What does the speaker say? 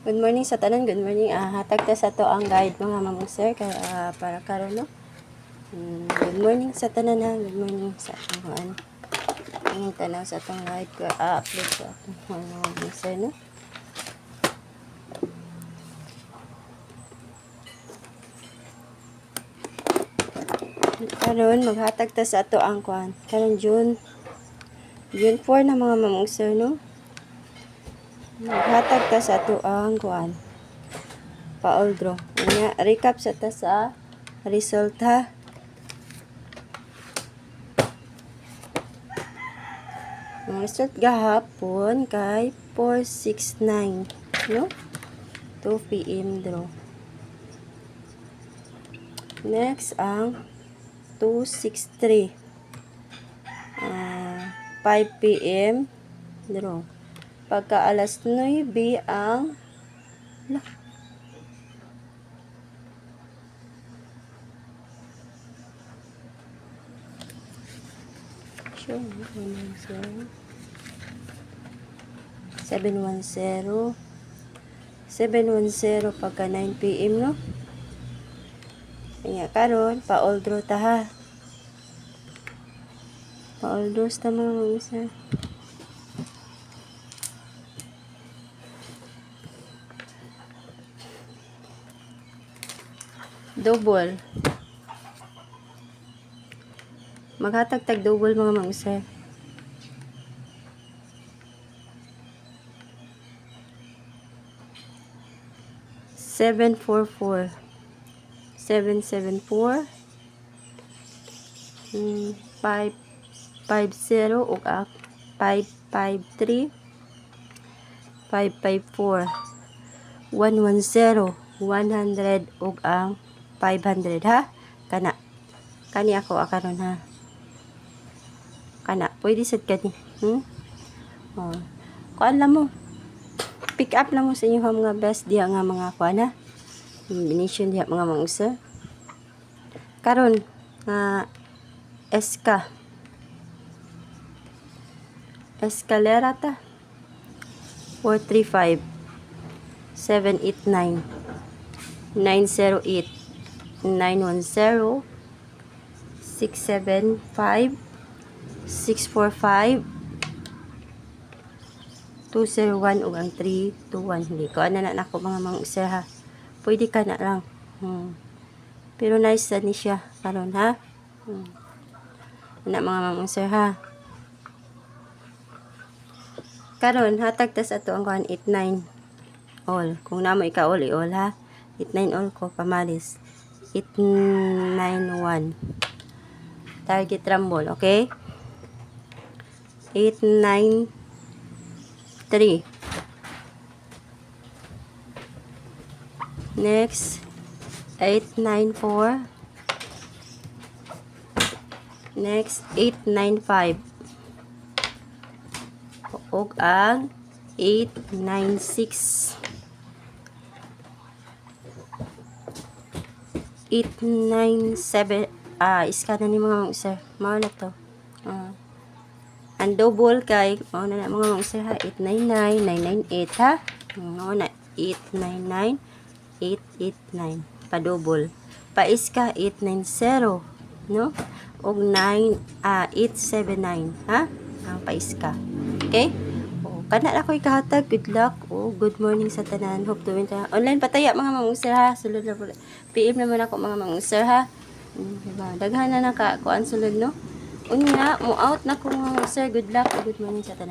Good morning sa tanan, good morning. Hatag ta sa to ang guide mga mamong sir kay para karon no. Good morning sa tanan ha, good morning sa ano. Ang tanaw sa tong guide ko upload ko atong mga mamong sir no. Karon maghatag ta sa ato ang kuan. Karon June 4 na mga mamong sir no. Maghatag ta sa ato ang kuan. Pa-oldro. Recap sa ta sa result ha. Ang result gahapon kay 469 no? 2 PM draw. Next ang 263 5 PM draw. Pagka alas 9 ang sure, 710 pagka 9 PM no. Kaya karon pa-oldro ta ha. Pa-oldro ta mga isa. Double. Maghatag tag double mga mangsa. Seven 774 550 ug 553 554 110 100 ug ang 500 ha. Kani ako akaron ha. Pwede sad kani. Kuan lang mo. Pick up lang mo sa inyo mga best diha nga mga kuan ha. Combination diha mga mangsa. Karon escalera ta 435 789 908 910 675 645 201 ug ang 321. Hindi ko ana na nako mga mangsa ha. Pwede ka na lang. Pero nice ni siya karon ha. Ana mga mangsa ha. Karon hatag ta sa ato ang 89 all. Kung namo ika all i-all ha. 89 all ko pamalis. 891. Target rumble, okay? 893. Next 894. Next 895. Ug ang 896. 897 iska na ni mga sir. Mao na to. Ang double kay mao na mga sir ha. 899 998 ha. Mao na 899 889 pa double. Pa iska 890 no? Og 879 ha. Ang pa iska. Okay? Kana na ko ikahatag. Good luck. Good morning sa tanan. Hope to win ta. Online pataya mga mangusir ha. Sulod na PM naman ako mga mangusir ha. Diba? Daghan na kuan sulod no. Unya mo out na ko mga mangusir. Good luck. Good morning sa tanan.